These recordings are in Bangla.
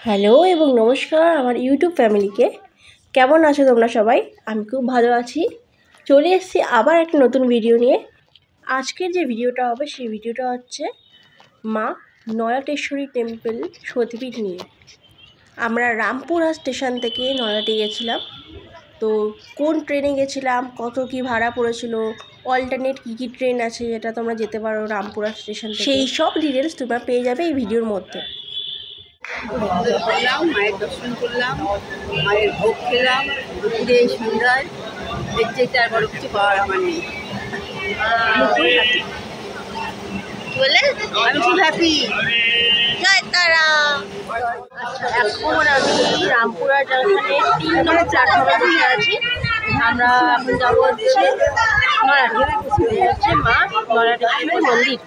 হ্যালো এবং নমস্কার আমার ইউটিউব ফ্যামিলিকে। কেমন আছো তোমরা সবাই? আমি খুব ভালো আছি। চলে এসেছি আবার একটা নতুন ভিডিও নিয়ে। আজকের যে ভিডিওটা হবে সেই ভিডিওটা হচ্ছে মা নয়াটেশ্বরী টেম্পল সতীপীঠ নিয়ে। আমরা রামপুরহাট স্টেশন থেকে নয়াটে গেছিলাম। তো কোন ট্রেনে গেছিলাম, কত কি ভাড়া পড়েছিল, অল্টারনেট কী ট্রেন আছে যেটা তোমরা যেতে পারো রামপুরহাট স্টেশন থেকে, সেই সব ডিটেলস তোমরা পেয়ে যাবে এই ভিডিওর মধ্যে। মায়ের দর্শন করলাম, মায়ের ভোগ খেলাম দুপুরে সন্ধ্যায়। এর চাইতে আর বড় কিছু পাওয়ার আমার নেই। আমি খুব হ্যাপি। জয় তারা। আচ্ছা, এখন আমি রামপুরহাট জাংশনে 3 নম্বর প্ল্যাটফর্মে বসে আছি। আমরা এখন যাবো হচ্ছে নয়াটে, হচ্ছে মা নয়াটেশ্বরী মন্দির।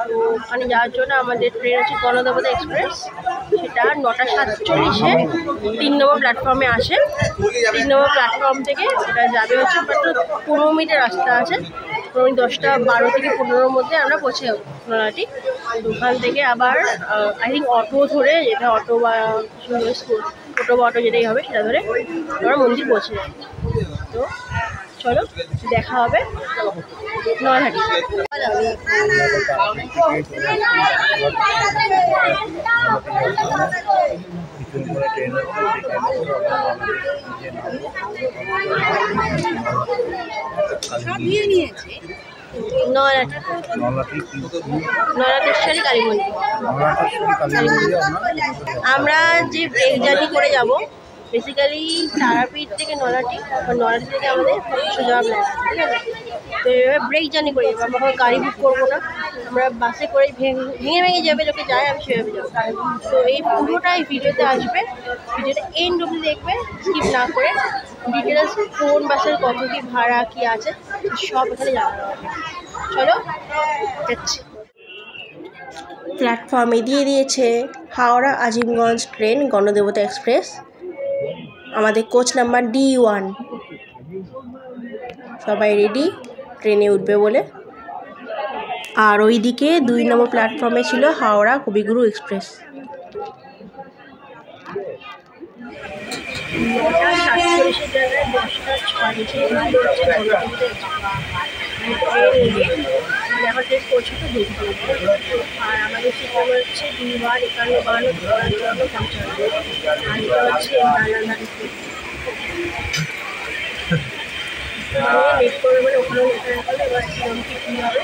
তো ওখানে যাওয়ার জন্য আমাদের ট্রেন আছে গণদেবতা এক্সপ্রেস। সেটা 9টা 47-এ 3 নম্বর প্ল্যাটফর্মে আসে। 3 নম্বর প্ল্যাটফর্ম থেকে এটা যাবে হচ্ছে মাত্র 15 মিনিটের রাস্তা আছে। 10টা 12 থেকে 15-এর মধ্যে আমরা পৌঁছে যাবো নয়াটি। ওখান থেকে আবার আই থিঙ্ক অটো ধরে, যেটা অটো বা টোটো বা অটো যেটাই হবে সেটা ধরে আমরা মন্দির পৌঁছে যাবো। তো চলো দেখা হবে নয়াহাটি। নয়াটেশ্বরী কালী মন্দির। আমরা যে ব্রেক জার্নি করে যাব, বেসিক্যালি তারাপীঠ থেকে নয়াটি বা নয়াটি থেকে আমাদের সোজা প্ল্যান আছে, ঠিক আছে? তো এভাবে ব্রেক জার্নি করে যাবো। আমরা কোনো গাড়ি বুক করবো না, আমরা বাসে করে ভেঙে ভেঙে যাবে লোকে যায়, আমি সেভাবে যাবো। তো এই পুরোটাই ভিডিওতে আসবে, ভিডিওটা এন্ড অবধি দেখবে স্কিপ না করে। ডিটেলস কোন বাসের কত কী ভাড়া কী আছে সব এখানে জানানো হবে। চলো যাচ্ছি। প্ল্যাটফর্মে দিয়ে দিয়েছে হাওড়া আজিমগঞ্জ ট্রেন গণদেবতা এক্সপ্রেস, আমাদের কোচ নাম্বার D1। সবাই রেডি ট্রেনে উঠবে বলে। আর ওইদিকে 2 নম্বর প্ল্যাটফর্মে ছিল হাওড়া কবিগুরু এক্সপ্রেস। আর আমাদের সিট নাম্বার হচ্ছে 2 51 52 55। আর এটা হচ্ছে লেট করবে বলে ওখানেও লেখা রাখলে এবার কী কী হবে।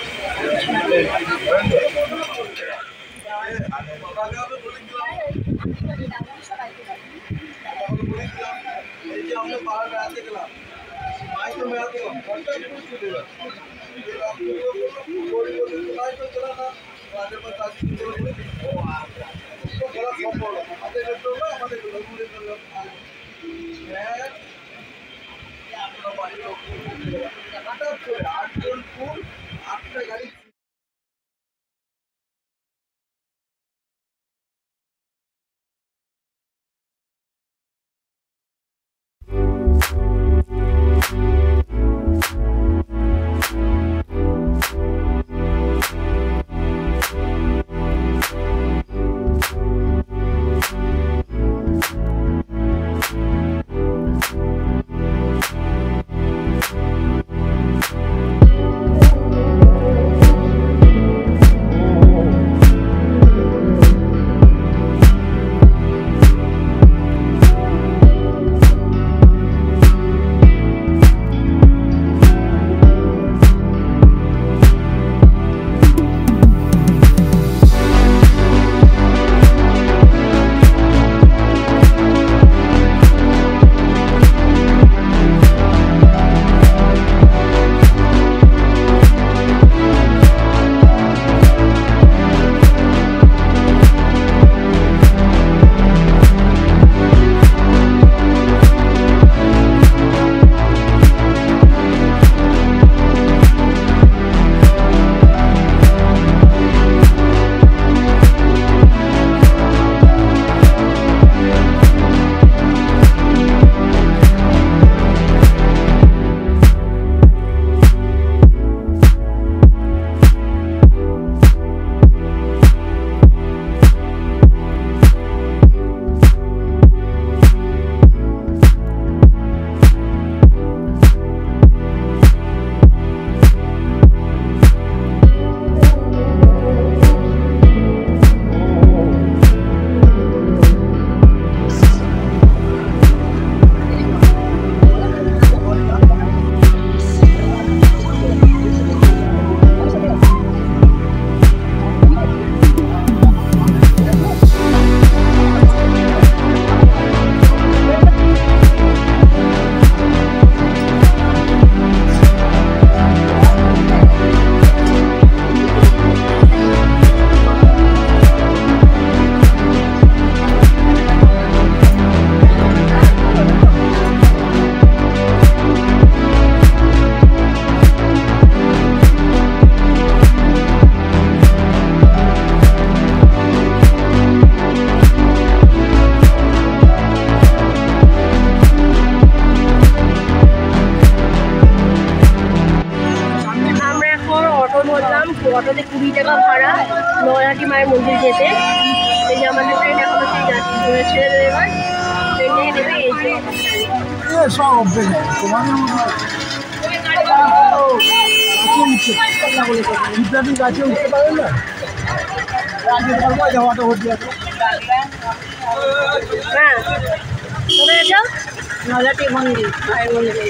সব তোমাদের মতো গাছে উঠতে পারে না যাওয়াটা হতে আছে। হ্যাঁ কোথায় যাও? নলাটি মন্দির, মায়ের মন্দিরে।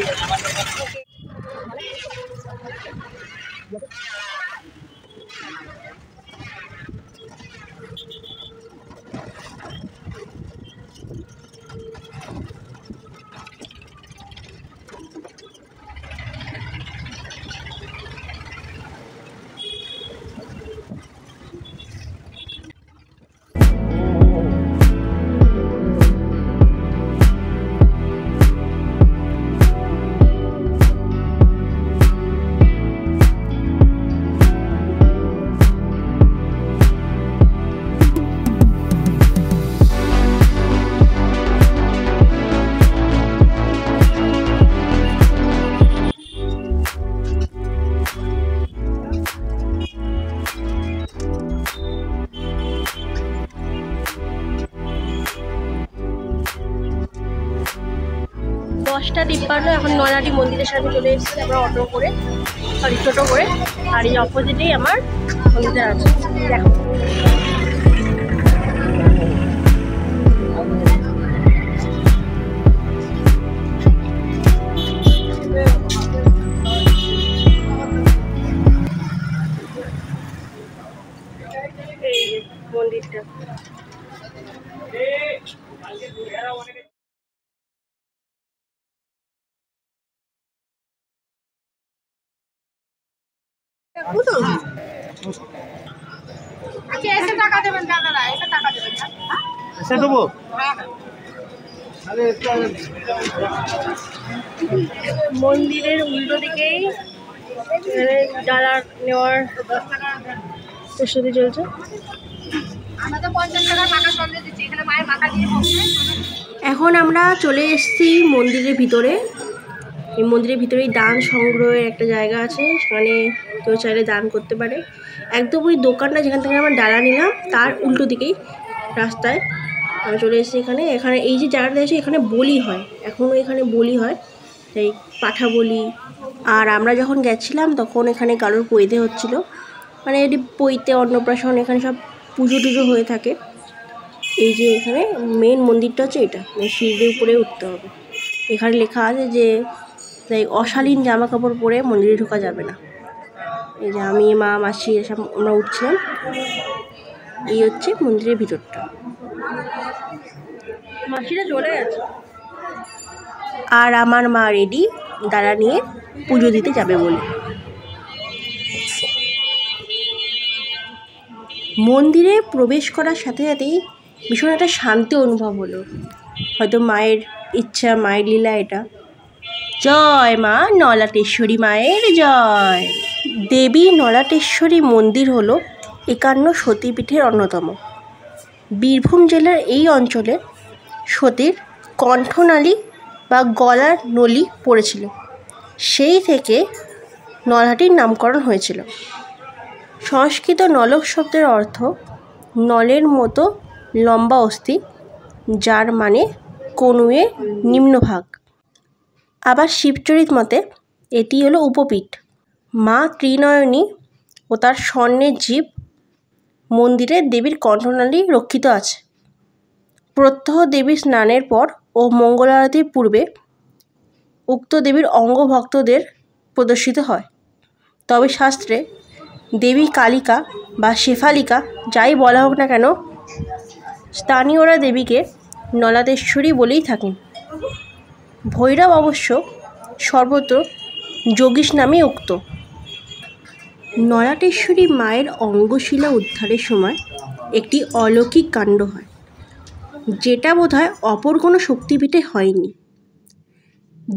দশটা 53 এখন নয়নাটি মন্দিরের সামনে চলে এসেছি আমরা অটো করে, সরি টোটো করে। আর এই অপোজিটেই আমার মন্দির আছে, দেখো। এই মন্দিরটা মন্দিরের উল্টো দিকেই ডালা নেওয়ার প্রস্তুতি চলছে। এখন আমরা চলে এসেছি মন্দিরের ভিতরে। এই মন্দিরের ভিতরেই দান সংগ্রহের একটা জায়গা আছে, সেখানে কেউ চাইলে দান করতে পারে। একদম ওই দোকানটা যেখান থেকে আমরা ডালা নিলাম তার উল্টো দিকেই রাস্তায় আমরা চলে এসেছি। এখানে এই যে জায়গাটা আছে এখানে বলি হয়, এখনও এখানে বলি হয়, তাই পাঠা বলি। আর আমরা যখন গেছিলাম তখন এখানে কারোর পৈতে হচ্ছিল, মানে এটি পৈতে অন্নপ্রাশন, এখানে সব পুজো টুজো হয়ে থাকে। এই যে এখানে মেন মন্দিরটা হচ্ছে এটা, সিঁড়ির উপরে উঠতে হবে। এখানে লেখা আছে যে তাই অশালীন জামা কাপড় পরে মন্দিরে ঢোকা যাবে না। এই যে আমি, মা, মাসি এসব আমরা উঠছিলাম। এই হচ্ছে মন্দিরের ভিতরটা। মাসিরা চলে গেছে আর আমার মা রেডি ডালা নিয়ে পুজো দিতে যাবে বলে। মন্দিরে প্রবেশ করার সাথে সাথেই ভীষণ একটা শান্তি অনুভব হলো। হয়তো মায়ের ইচ্ছা, মায়ের লীলা এটা। জয় মা নলাটেশ্বরী মায়ের জয়। দেবী নলাটেশ্বরী মন্দির হলো 51 সতীপীঠের অন্যতম। বীরভূম জেলার এই অঞ্চলে সতীর কণ্ঠনালী বা গলার নলি পড়েছিল, সেই থেকে নলহাটির নামকরণ হয়েছিল। সংস্কৃত নলক শব্দের অর্থ নলের মতো লম্বা অস্থি, যার মানে কনুয়ের নিম্নভাগ। আবার শিবচরিত মতে এটি হলো উপপীঠ। মা ত্রিনয়নী ও তার স্বর্ণের জীব মন্দিরে দেবীর কণ্ঠনালী রক্ষিত আছে। প্রত্যহ দেবীর স্নানের পর ও মঙ্গল আরতির পূর্বে উক্ত দেবীর অঙ্গ ভক্তদের প্রদর্শিত হয়। তবে শাস্ত্রে দেবী কালিকা বা শেফালিকা যাই বলা হোক না কেন, স্থানীয়রা দেবীকে নলাটেশ্বরী বলেই থাকেন। ভৈরব অবশ্য সর্বত্র যোগীশ নামে উক্ত। নলাটেশ্বরী মায়ের অঙ্গশিলা উদ্ধারের সময় একটি অলৌকিক কাণ্ড হয়, যেটা বোধহয় অপর কোনো শক্তিপীঠে হয়নি।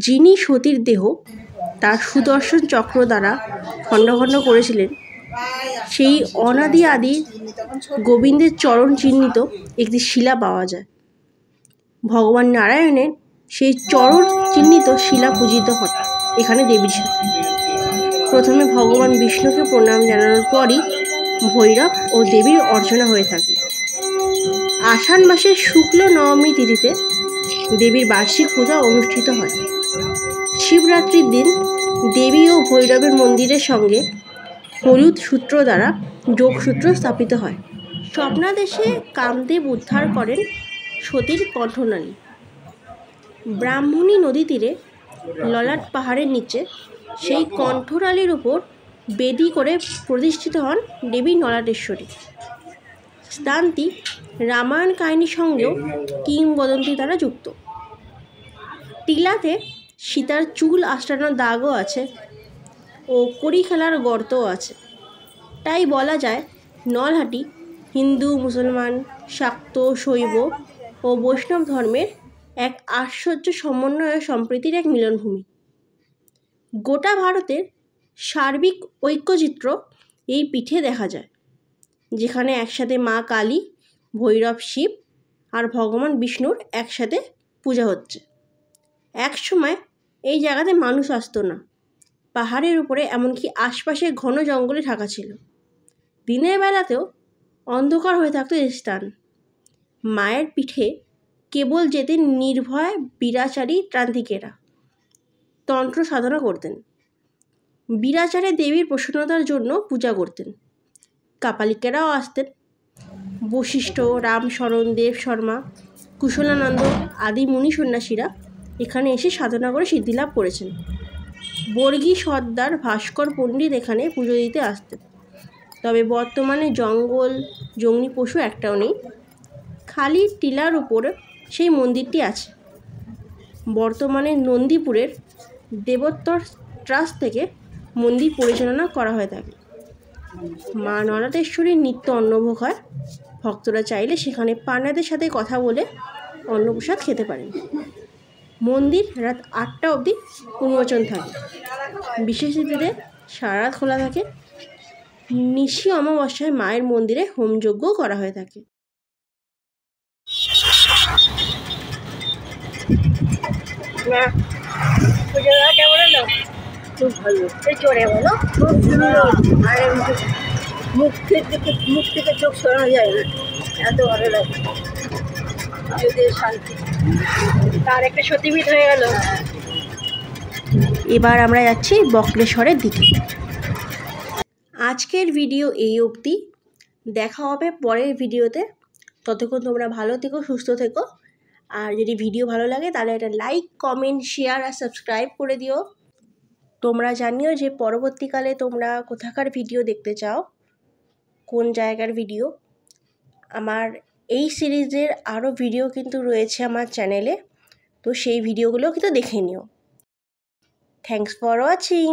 যিনি সতীর দেহ তার সুদর্শন চক্র দ্বারা খণ্ড খণ্ড করেছিলেন, সেই অনাদি আদি গোবিন্দের চরণ চিহ্নিত একটি শিলা পাওয়া যায়। ভগবান নারায়ণের সেই চরণ চিহ্নিত শিলা পূজিত হয় এখানে দেবীর সাথে। প্রথমে ভগবান বিষ্ণুকে প্রণাম জানানোর পরই ভৈরব ও দেবীর অর্চনা হয়ে থাকে। আষাঢ় মাসের শুক্ল নবমী তিথিতে দেবীর বার্ষিক পূজা অনুষ্ঠিত হয়। শিবরাত্রির দিন দেবী ও ভৈরবের মন্দিরের সঙ্গে হলুদ সূত্র দ্বারা যোগসূত্র স্থাপিত হয়। স্বপ্নাদেশে কামদেব উদ্ধার করেন সতীর কণ্ঠনালী। ব্রাহ্মণী নদী তীরে ললাট পাহাড়ের নিচে সেই কণ্ঠনালীর উপর বেদি করে প্রতিষ্ঠিত হন দেবী নলাটেশ্বরী। স্থানটি রামায়ণ কাহিনীর সঙ্গেও কিংবদন্তি দ্বারা যুক্ত। টিলাতে সীতার চুল আঁচড়ানোর দাগও আছে ও কড়ি খেলার গর্তও আছে। তাই বলা যায় নলহাটি হিন্দু, মুসলমান, শাক্ত, শৈব ও বৈষ্ণব ধর্মের এক আশ্চর্য সমন্বয় সম্প্রীতির এক মিলনভূমি। গোটা ভারতের সার্বিক ঐক্যচিত্র এই পীঠে দেখা যায়, যেখানে একসাথে মা কালী, ভৈরব শিব আর ভগবান বিষ্ণুর একসাথে পূজা হচ্ছে। এক সময় এই জায়গাতে মানুষ আসতো না। পাহাড়ের উপরে এমনকি আশপাশে ঘন জঙ্গলে ঢাকা ছিল। দিনের বেলাতেও অন্ধকার হয়ে থাকতো এই স্থান। মায়ের পিঠে কেবল যেতেন নির্ভয় বীরাচারী ত্রান্তিকেরা, তন্ত্র সাধনা করতেন। বীরাচারে দেবীর প্রসন্নতার জন্য পূজা করতেন। কাপালিকেরাও আসতেন। বশিষ্ঠ, রামশরণ, দেব শর্মা, কুশলানন্দ আদি মুনি সন্ন্যাসীরা এখানে এসে সাধনা করে সিদ্ধিলাভ করেছেন। বর্গী সর্দার, ভাস্কর পণ্ডিত এখানে পুজো দিতে আসতেন। তবে বর্তমানে জঙ্গল, জংলি পশু একটাও নেই। খালি টিলার উপর সেই মন্দিরটি আছে। বর্তমানে নন্দীপুরের দেবোত্তর ট্রাস্ট থেকে মন্দির পরিচালনা করা হয়ে থাকে। মা নলাটেশ্বরীর নিত্য অন্নভোগ হয়। ভক্তরা চাইলে সেখানে পান্ডাদের সাথে কথা বলে অন্নপ্রসাদ খেতে পারেন। মন্দির রাত 8টা অবধি উন্মোচন থাকে। বিশেষ তিথিতে সারা রাত খোলা থাকে। নিশি অমাবস্যায় মায়ের মন্দিরে হোমযজ্ঞ করা হয়ে থাকে। পুজোটা কেমন হলো? খুব ভালো, চড়ে বলো, খুব সুন্দর। আর মুখ থেকে চোখ সরানো যায় না, এত ভালো লাগে। যদি শান্তি, তার একটা সতীপীঠ হয়ে গেল। এবার আমরা যাচ্ছি বক্রেশ্বরের দিকে। আজকের ভিডিও এই অবধি। দেখা হবে পরের ভিডিওতে। ততক্ষণ তোমরা ভালো থেকো, সুস্থ থেকো। আর যদি ভিডিও ভালো লাগে তাহলে একটা লাইক, কমেন্ট, শেয়ার আর সাবস্ক্রাইব করে দিও। তোমরা জানিও যে পরবর্তীকালে তোমরা কোথাকার ভিডিও দেখতে চাও, কোন জায়গার ভিডিও। আমার এই সিরিজের আরও ভিডিও কিন্তু রয়েছে আমার চ্যানেলে, তো সেই ভিডিওগুলো কিন্তু দেখে নিও। Thanks for watching.